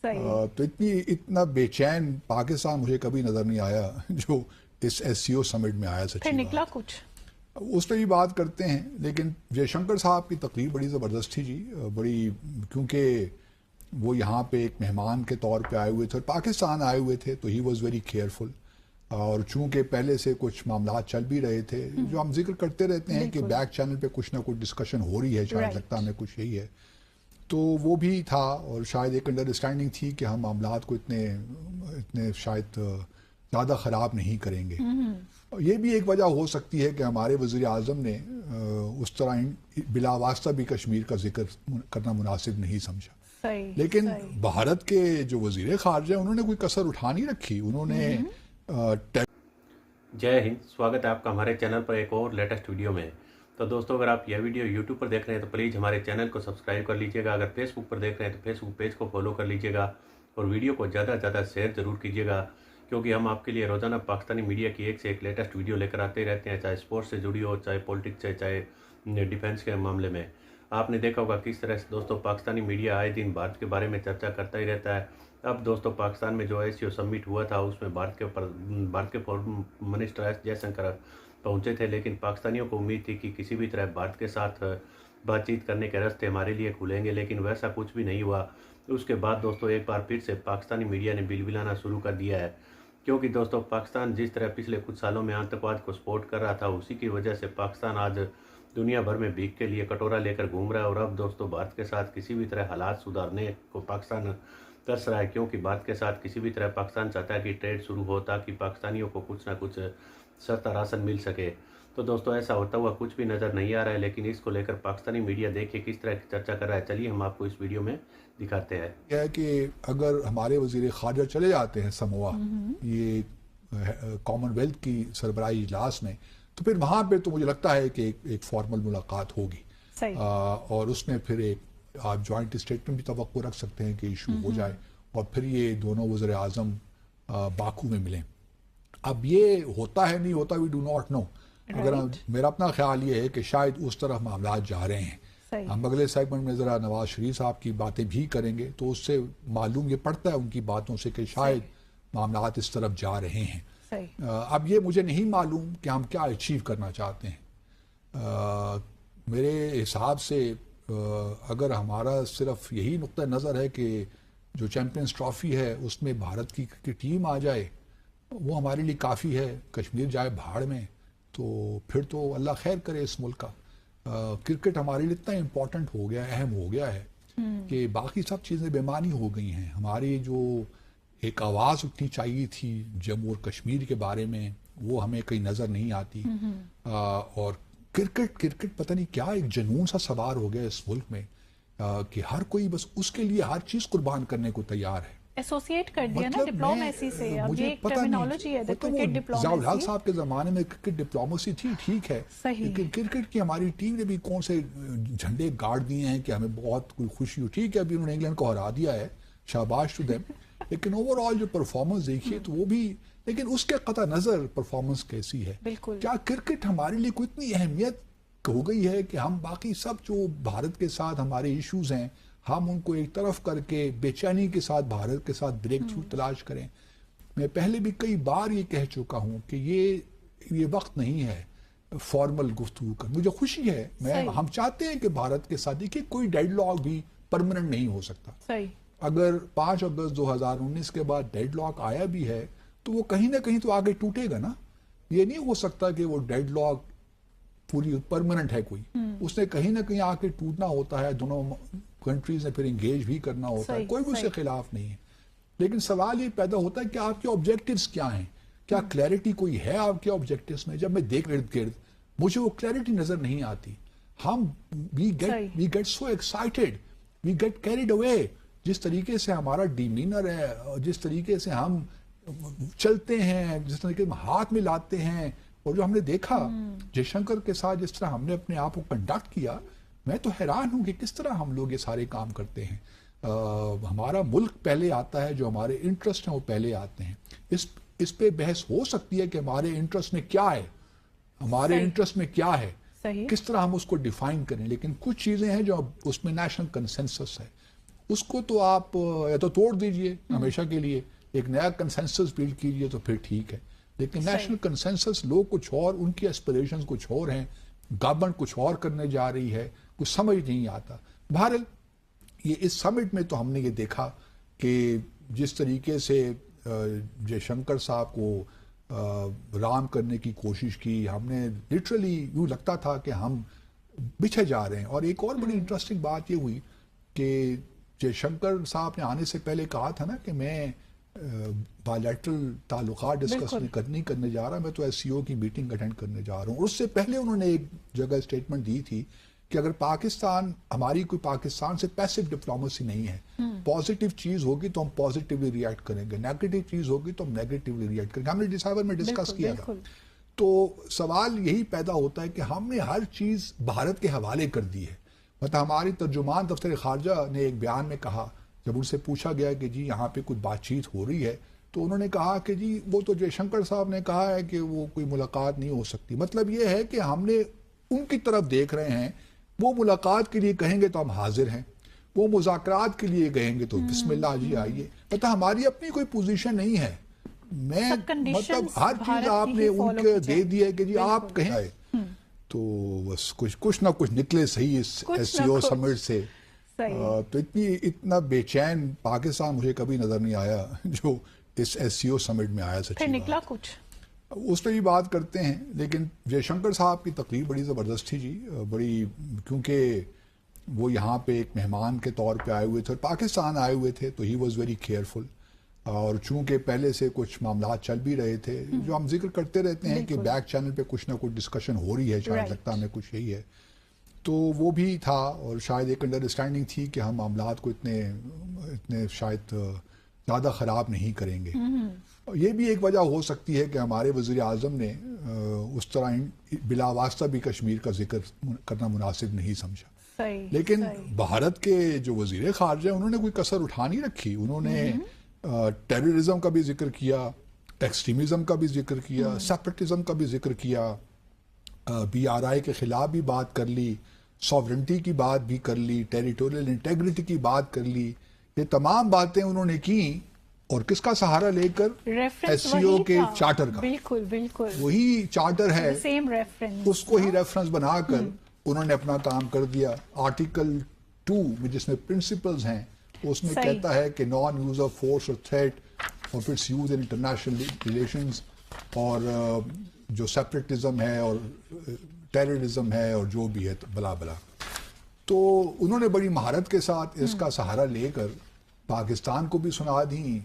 تو اتنا بے چین پاکستان مجھے کبھی نظر نہیں آیا جو اس SCO سمٹ میں آیا. پھر نکلا کچھ اس پہ بھی بات کرتے ہیں. لیکن جے شنکر صاحب کی تقریر بڑی زبردست تھی جی, بڑی, کیونکہ وہ یہاں پہ ایک مہمان کے طور پہ آئے ہوئے تھے اور پاکستان آئے ہوئے تھے, تو ہی واز ویری کیئرفل. اور چونکہ پہلے سے کچھ معاملات چل بھی رہے تھے جو ہم ذکر کرتے رہتے ہیں کہ بیک چینل پہ کچھ نہ کچھ ڈسکشن ہو رہی ہے, شاید لگتا ہمیں کچھ یہی ہے, تو وہ بھی تھا. اور شاید ایک انڈرسٹینڈنگ تھی کہ ہم معاملات کو اتنے شاید زیادہ خراب نہیں کریں گے. یہ بھی ایک وجہ ہو سکتی ہے کہ ہمارے وزیر اعظم نے اس طرح بلا واسطہ بھی کشمیر کا ذکر کرنا مناسب نہیں سمجھا. لیکن بھارت کے جو وزیر خارجہ انہوں نے کوئی کسر اٹھا نہیں رکھی. انہوں نے جے ہند, سواگت ہے آپ کا ہمارے چینل پر ایک اور لیٹسٹ ویڈیو میں. تو دوستو, اگر آپ یہ ویڈیو یوٹیوب پر دیکھ رہے ہیں تو پلیز ہمارے چینل کو سبسکرائب کر لیجئے گا. اگر فیس بک پر دیکھ رہے ہیں تو فیس بک پیج کو فالو کر لیجئے گا اور ویڈیو کو زیادہ سے زیادہ شیئر ضرور کیجئے گا, کیونکہ ہم آپ کے لیے روزانہ پاکستانی میڈیا کی ایک سے ایک لیٹسٹ ویڈیو لے کر آتے رہتے ہیں, چاہے اسپورٹس سے جڑی ہو, چاہے پولیٹکس سے, چاہے ڈیفینس کے معاملے میں. آپ نے دیکھا ہوگا کس طرح سے دوستو پاکستانی میڈیا آئے دن بھارت کے بارے میں چرچا کرتا ہی رہتا ہے. اب دوستو پاکستان میں جو SCO سمٹ ہوا تھا اس میں بھارت کے فورن منسٹر جے شنکر پہنچے تھے, لیکن پاکستانیوں کو امید تھی کہ کسی بھی طرح بھارت کے ساتھ بات چیت کرنے کے راستے ہمارے لیے کھلیں گے, لیکن ویسا کچھ بھی نہیں ہوا. اس کے بعد دوستو ایک بار پھر سے پاکستانی میڈیا نے بلبلانا شروع کر دیا ہے, کیونکہ دوستو پاکستان جس طرح پچھلے کچھ سالوں میں آتنکواد کو سپورٹ کر رہا تھا, اسی کی وجہ سے پاکستان آج دنیا بھر میں بھیک کے لیے کٹورا لے کر گھوم رہا ہے. اور اب دوستو بھارت کے ساتھ کسی بھی طرح حالات سدھارنے کو پاکستان ترس رہا ہے, کیونکہ بھارت کے ساتھ کسی بھی طرح پاکستان چاہتا ہے کہ ٹریڈ شروع ہو تاکہ پاکستانیوں کو کچھ نہ کچھ سستا راشن مل سکے. تو دوستو ایسا ہوتا ہوا کچھ بھی نظر نہیں آ رہا ہے, لیکن اس کو لے کر پاکستانی میڈیا دیکھیے کس طرح کی چرچا کر رہا ہے. چلیے ہم آپ کو اس ویڈیو میں دکھاتے ہیں. یہ ہے کہ اگر ہمارے وزیر خارجہ چلے جاتے ہیں سموا یہ کامن ویلتھ کی سربراہی اجلاس میں, تو پھر وہاں پہ تو مجھے لگتا ہے کہ ایک فارمل ملاقات ہوگی, اور اس میں پھر ایک آپ جوائنٹ اسٹیٹمنٹ بھی توقع رکھ سکتے ہیں کہ ایشو ہو جائے, اور پھر یہ دونوں وزیر اعظم باکو میں ملیں. اب یہ ہوتا ہے نہیں ہوتا, وی ڈو ناٹ نو. اگر میرا اپنا خیال یہ ہے کہ شاید اس طرح معاملات جا رہے ہیں. ہم اگلے سیگمنٹ میں ذرا نواز شریف صاحب کی باتیں بھی کریں گے, تو اس سے معلوم یہ پڑتا ہے ان کی باتوں سے کہ شاید معاملات اس طرف جا رہے ہیں. اب یہ مجھے نہیں معلوم کہ ہم کیا اچیو کرنا چاہتے ہیں. میرے حساب سے اگر ہمارا صرف یہی نقطہ نظر ہے کہ جو چیمپئنز ٹرافی ہے اس میں بھارت کی ٹیم آ جائے, وہ ہمارے لیے کافی ہے. کشمیر جائے بھاڑ میں, تو پھر تو اللہ خیر کرے اس ملک کا. کرکٹ ہمارے لیے اتنا امپورٹنٹ ہو گیا ہے, اہم ہو گیا ہے کہ باقی سب چیزیں بےمانی ہو گئی ہیں. ہماری جو ایک آواز اٹھنی چاہیے تھی جموں اور کشمیر کے بارے میں, وہ ہمیں کہیں نظر نہیں آتی. اور کرکٹ پتہ نہیں کیا ایک جنون سا سوار ہو گیا اس ملک میں کہ ہر کوئی بس اس کے لیے ہر چیز قربان کرنے کو تیار ہے. ایسوسیٹ کر دیا نا ڈپلومیسی سے. اب یہ ایک ٹرمینالوجی ہے کرکٹ ڈپلومیسی. ضیاء الحق صاحب کے زمانے میں کرکٹ ڈپلومیسی تھی, ٹھیک ہے, لیکن کرکٹ کی ہماری ٹیم نے بھی کون سے جھنڈے گاڑ دیے ہیں کہ ہمیں بہت کوئی خوشی ہو. ٹھیک ہے, ابھی انہوں نے انگلینڈ کو ہرا دیا ہے, شاباش ٹو دیم, لیکن اوور آل جو پرفارمنس دیکھیے تو وہ بھی, لیکن اس کے قطع نظر پرفارمنس کیسی ہے. کیا کرکٹ ہمارے لیے کوئی اتنی اہمیت ہو گئی ہے کہ ہم باقی سب جو بھارت کے ساتھ ہمارے ایشوز ہیں ہم ان کو ایک طرف کر کے بے چینی کے ساتھ بھارت کے ساتھ بریک تھرو تلاش کریں. میں پہلے بھی کئی بار یہ کہہ چکا ہوں کہ یہ وقت نہیں ہے فارمل گفتگو کا. مجھے خوشی ہے, ہم چاہتے ہیں کہ بھارت کے ساتھ دیکھیے کوئی ڈیڈ لاک بھی پرماننٹ نہیں ہو سکتا. اگر 5 اگست 2019 کے بعد ڈیڈ لاک آیا بھی ہے تو وہ کہیں نہ کہیں تو آگے ٹوٹے گا نا. یہ نہیں ہو سکتا کہ وہ ڈیڈ لاک پوری پرماننٹ ہے کوئی, اس نے کہیں نہ کہیں آ کے ٹوٹنا ہوتا ہے. دونوں کنٹریز نے پھر انگیج بھی کرنا ہوتا ہے, کوئی بھی اس کے خلاف نہیں ہے. لیکن سوال یہ پیدا ہوتا ہے کہ آپ کے آبجیکٹیوز کیا ہیں, کیا کلیئرٹی کوئی ہے آپ کے آبجیکٹیوز میں. جب میں دیکھ ارد گرد مجھے وہ کلیئرٹی نظر نہیں آتی. ہم we get so excited, we get carried away. جس طریقے سے ہمارا ڈیمینر ہے, جس طریقے سے ہم چلتے ہیں, جس طریقے سے ہم ہاتھ میں لاتے ہیں, اور جو ہم نے دیکھا جے شنکر کے ساتھ جس طرح ہم نے اپنے آپ کو کنڈکٹ کیا, میں تو حیران ہوں کہ کس طرح ہم لوگ یہ سارے کام کرتے ہیں. ہمارا ملک پہلے آتا ہے, جو ہمارے انٹرسٹ ہیں وہ پہلے آتے ہیں. اس پہ بحث ہو سکتی ہے کہ ہمارے انٹرسٹ میں کیا ہے, ہمارے انٹرسٹ میں کیا ہے, کس طرح ہم اس کو ڈیفائن کریں. لیکن کچھ چیزیں ہیں جو اس میں نیشنل کنسنسس ہے, اس کو تو آپ یا تو توڑ دیجئے ہمیشہ کے لیے، ایک نیا کنسنسس بلڈ کیجئے تو پھر ٹھیک ہے. لیکن نیشنل کنسنسس لوگ کچھ اور، ان کی ایسپریشنز کچھ اور ہیں، گورنمنٹ کچھ اور کرنے جا رہی ہے، کچھ سمجھ نہیں آتا. بہرحال یہ اس سمٹ میں تو ہم نے یہ دیکھا کہ جس طریقے سے جے شنکر صاحب کو رام کرنے کی کوشش کی، ہم نے لٹرلی یوں لگتا تھا کہ ہم بچھے جا رہے ہیں. اور ایک اور بڑی انٹرسٹنگ بات یہ ہوئی کہ جے شنکر صاحب نے آنے سے پہلے کہا تھا نا کہ میں بائیلیٹرل تعلقات ڈسکس نہیں کرنے جا رہا، میں تو ایس سی او کی میٹنگ اٹینڈ کرنے جا رہا ہوں. اس سے پہلے انہوں نے ایک جگہ اسٹیٹمنٹ دی تھی کہ اگر پاکستان، ہماری کوئی پاکستان سے پیسو ڈپلومیسی نہیں ہے، پازیٹیو چیز ہوگی تو ہم پازیٹیولی ریئیکٹ کریں گے، نیگیٹو چیز ہوگی تو ہم نیگیٹیولی ریئیکٹ کریں گے. ہم نے ڈسائبر میں ڈسکس کیا تھا. تو سوال یہی پیدا ہوتا ہے کہ ہم نے ہر چیز بھارت کے حوالے کر دی ہے. مطلب ہماری ترجمان دفتر خارجہ نے ایک بیان میں کہا، جب ان سے پوچھا گیا کہ جی یہاں پہ کچھ بات چیت ہو رہی ہے، تو انہوں نے کہا کہ جی وہ تو جے شنکر صاحب نے کہا ہے کہ وہ کوئی ملاقات نہیں ہو سکتی. مطلب یہ ہے کہ ہم نے ان کی طرف دیکھ رہے ہیں، وہ ملاقات کے لیے کہیں گے تو ہم حاضر ہیں، وہ مذاکرات کے لیے کہیں گے تو بسم اللہ جی آئیے. مطلب ہماری اپنی کوئی پوزیشن نہیں ہے. میں مطلب ہر چیز آپ نے ان کے دے دی ہے کہ جی آپ کہیں آئے، تو بس کچھ نہ کچھ نکلے صحیح اس ایس سی او سمٹ سے. تو اتنا بے چین پاکستان مجھے کبھی نظر نہیں آیا جو اس ایس سی او سمٹ میں آیا. سچی نکلا کچھ اس پہ بھی بات کرتے ہیں. لیکن جے شنکر صاحب کی تقریر بڑی زبردست تھی جی، بڑی، کیونکہ وہ یہاں پہ ایک مہمان کے طور پہ آئے ہوئے تھے اور پاکستان آئے ہوئے تھے، تو ہی واز ویری کیئرفل. اور چونکہ پہلے سے کچھ معاملات چل بھی رہے تھے جو ہم ذکر کرتے رہتے ہیں کہ بیک چینل پہ کچھ نہ کچھ ڈسکشن ہو رہی ہے، شاید لگتا ہمیں کچھ یہی ہے، تو وہ بھی تھا. اور شاید ایک انڈرسٹینڈنگ تھی کہ ہم معاملات کو اتنے شاید زیادہ خراب نہیں کریں گے. یہ بھی ایک وجہ ہو سکتی ہے کہ ہمارے وزیر اعظم نے اس طرح بلا واسطہ بھی کشمیر کا ذکر کرنا مناسب نہیں سمجھا. لیکن بھارت کے جو وزیر خارجہ انہوں نے کوئی کسر اٹھا نہیں رکھی. انہوں نے ٹیررزم کا بھی ذکر کیا، ایکسٹریمزم کا بھی ذکر کیا، سیپریٹزم کا بھی ذکر کیا، بی آر آئی کے خلاف بھی بات کر لی، ساورنٹی کی بات بھی کر لی، ٹیریٹوریل انٹیگریٹی کی بات کر لی. یہ تمام باتیں انہوں نے کی، اور کس کا سہارا لے کر؟ ایس سی او کے چارٹر کا. بالکل وہی چارٹر ہے، اس کو ہی ریفرنس بنا کر انہوں نے اپنا کام کر دیا. آرٹیکل 2 میں جس میں پرنسپلز ہیں، اس میں کہتا ہے کہ نان یوز آف فورس اور تھریٹ اور its use in international relations, اور جو سیپریٹزم ہے اور ٹیررزم ہے اور جو بھی ہے بلا بلا. تو انہوں نے بڑی مہارت کے ساتھ اس کا سہارا لے کر پاکستان کو بھی سنا دیں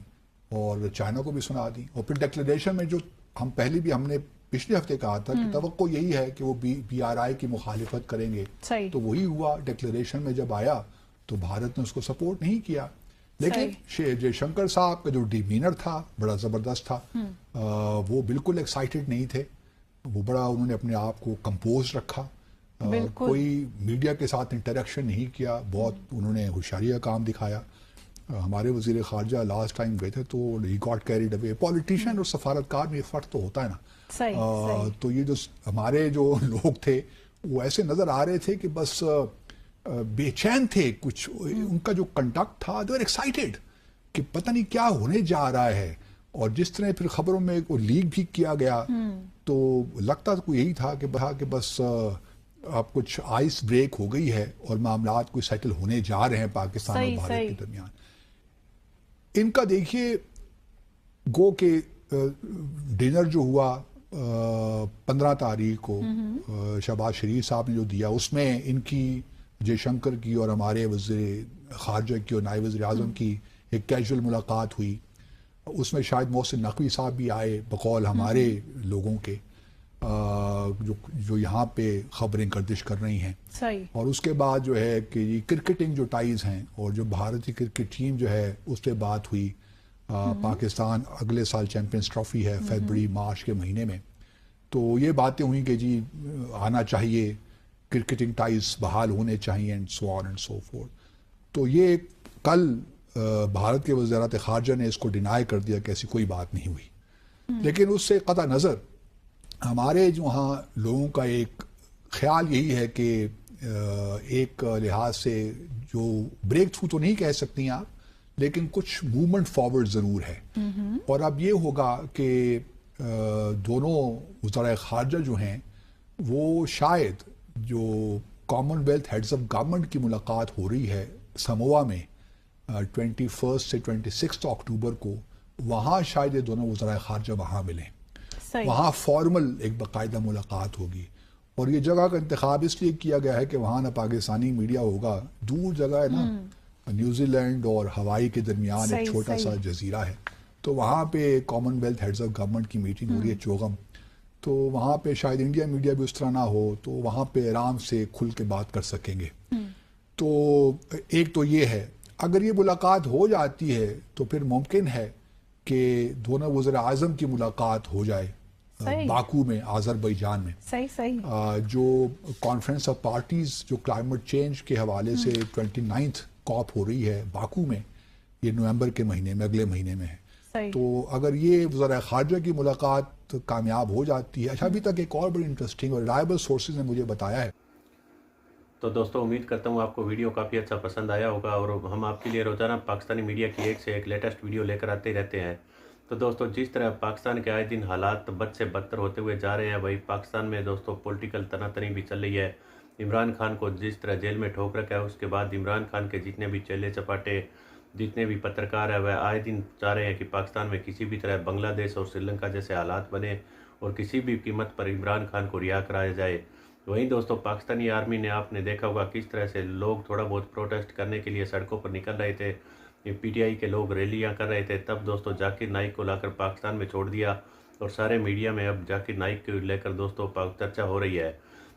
اور چائنا کو بھی سنا دیں. اور پھر ڈکلیریشن میں جو ہم نے پچھلے ہفتے کہا تھا کہ توقع یہی ہے کہ وہ بی آر آئی کی مخالفت کریں گے، تو وہی ہوا. ڈکلیریشن میں جب آیا تو بھارت نے اس کو سپورٹ نہیں کیا. لیکن جے شنکر صاحب کا جو ڈیمینر تھا بڑا زبردست تھا. وہ بالکل ایکسائٹڈ نہیں تھے، وہ بڑا انہوں نے اپنے آپ کو کمپوز رکھا، کوئی میڈیا کے ساتھ انٹریکشن نہیں کیا. بہت انہوں نے ہوشیاری کا کام دکھایا. ہمارے وزیر خارجہ لاسٹ ٹائم گئے تھے تو he got carried away. Politician اور سفارتکار میں یہ فرق تو ہوتا ہے نا. تو یہ جو ہمارے جو لوگ تھے وہ ایسے نظر آ رہے تھے کہ بس بے چین تھے. کچھ ان کا جو کنڈکٹ تھا دے آر ایکسائٹیڈ کہ پتہ نہیں کیا ہونے جا رہا ہے. اور جس طرح پھر خبروں میں لیک بھی کیا گیا تو لگتا تو یہی تھا کہ بس اب کچھ آئس بریک ہو گئی ہے اور معاملات کوئی سیٹل ہونے جا رہے ہیں پاکستان اور بھارت کے درمیان. ان کا دیکھیے گو کہ ڈنر جو ہوا 15 تاریخ کو شہباز شریف صاحب نے جو دیا، اس میں ان کی، جے شنکر کی اور ہمارے وزیر خارجہ کی اور نائب وزیر اعظم کی ایک کیجول ملاقات ہوئی. اس میں شاید محسن نقوی صاحب بھی آئے بقول ہمارے لوگوں کے جو یہاں پہ خبریں گردش کر رہی ہیں. اور اس کے بعد جو ہے کہ یہ کرکٹنگ جو ٹائز ہیں اور جو بھارتی کرکٹ ٹیم جو ہے اس پہ بات ہوئی. پاکستان اگلے سال چیمپئنز ٹرافی ہے فیبرری مارچ کے مہینے میں، تو یہ باتیں ہوئیں کہ جی آنا چاہیے، کرکٹنگ ٹائز بحال ہونے چاہیے and so on and so forth. تو یہ کل بھارت کے وزارت خارجہ نے اس کو ڈینائی کر دیا کہ ایسی کوئی بات نہیں ہوئی. لیکن اس سے قطع نظر ہمارے جو وہاں لوگوں کا ایک خیال یہی ہے کہ ایک لحاظ سے جو بریک تھرو تو نہیں کہہ سکتی آپ، لیکن کچھ موومنٹ فارورڈ ضرور ہے. اور اب یہ ہوگا کہ دونوں وزرائے خارجہ جو ہیں وہ شاید جو common wealth heads of government کی ملاقات ہو رہی ہے سموا میں 21 سے 26 اکتوبر کو، وہاں شاید یہ دونوں وزرائے خارجہ وہاں ملیں. وہاں فارمل ایک باقاعدہ ملاقات ہوگی. اور یہ جگہ کا انتخاب اس لیے کیا گیا ہے کہ وہاں نہ پاکستانی میڈیا ہوگا، دور جگہ ہے نا، نیوزی لینڈ اور ہوائی کے درمیان ایک چھوٹا سا جزیرہ ہے، تو وہاں پہ common wealth heads of government کی میٹنگ ہو رہی ہے چوغم. تو وہاں پہ شاید انڈیا میڈیا بھی اس طرح نہ ہو، تو وہااں پہ آرام سے کھل کے بات کر سکیں گے. تو ایک تو یہ ہے، اگر یہ ملاقات ہو جاتی ہے تو پھر ممکن ہے کہ دونوں وزراء اعظم کی ملاقات ہو جائے باکو میں، آذربائیجان میں. جو کانفرنس آف پارٹیز جو کلائمیٹ چینج کے حوالے سے 29 کاپ ہو رہی ہے باکو میں، یہ نومبر کے مہینے میں، اگلے مہینے میں ہے. تو اگر یہ وزراء خارجہ کی ملاقات کامیاب ہو جاتی ہے. اچھا، ابھی تک ایک اور بڑی انٹرسٹنگ اور ریلائبل سورسز نے مجھے بتایا ہے. تو دوستوں امید کرتا ہوں آپ کو ویڈیو کافی اچھا پسند آیا ہوگا، اور ہم آپ کے لیے روزانہ پاکستانی میڈیا کی ایک سے ایک لیٹسٹ ویڈیو لے کر آتے رہتے ہیں. تو دوستوں جس طرح پاکستان کے آئے دن حالات بد سے بدتر ہوتے ہوئے جا رہے ہیں، وہی پاکستان میں دوستوں پولیٹیکل تناطنی بھی چل رہی ہے. عمران خان کو جس طرح جیل میں ٹھوک رکھا ہے، اس کے بعد عمران خان کے جتنے بھی چیلے چپاٹے، جتنے بھی پترکار ہیں، وہ آئے دن چاہ رہے ہیں کہ پاکستان میں کسی بھی طرح بنگلہ دیش اور سری لنکا جیسے حالات بنے اور کسی بھی قیمت پر عمران خان کو رہا کرایا جائے. وہیں دوستوں پاکستانی آرمی نے، آپ نے دیکھا ہوگا کس طرح سے لوگ تھوڑا بہت پروٹیسٹ کرنے کے لیے سڑکوں پر نکل رہے تھے، پی ٹی آئی کے لوگ ریلیاں کر رہے تھے، تب دوستوں ذاکر نائک کو لا کر پاکستان میں چھوڑ دیا، اور سارے میڈیا میں اب ذاکر نائک کو لے کر دوستوں چرچا ہو رہی ہے.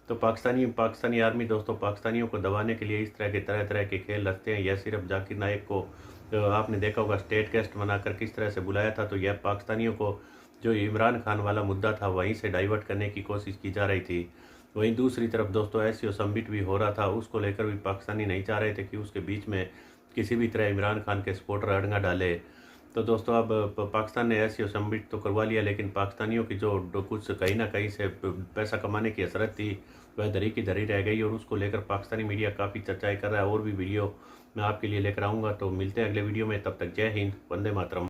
تو پاکستانی آرمی دوستوں پاکستانیوں کو دبانے کے لیے اس طرح کے طرح طرح کے کھیل رچتے ہیں. یہ صرف ذاکر نائک کو آپ نے دیکھا ہوگا اسٹیٹ گیسٹ بنا کر کس طرح سے بلایا تھا، تو یہ پاکستانیوں کو جو عمران خان والا مدعا تھا وہیں سے ڈائیورٹ کرنے کی کوشش کی جا رہی تھی. وہیں دوسری طرف دوستوں ایسیو سمٹ بھی ہو رہا تھا، اس کو لے کر بھی پاکستانی نہیں چاہ رہے تھے کہ اس کے بیچ میں کسی بھی طرح عمران خان کے سپورٹر اڑنگا ڈالے. تو دوستوں اب پاکستان نے ایسیو سمٹ تو کروا لیا، لیکن پاکستانیوں کی جو کچھ کہیں نہ کہیں سے پیسہ کمانے کی حسرت تھی وہ دھری کی دھری رہ گئی، اور اس کو لے کر پاکستانی میڈیا کافی چرچائی کر رہا ہے. اور بھی ویڈیو میں آپ کے لیے لے کر آؤں گا. تو ملتے ہیں اگلے ویڈیو میں، تب تک جے ہند، وندے ماترم.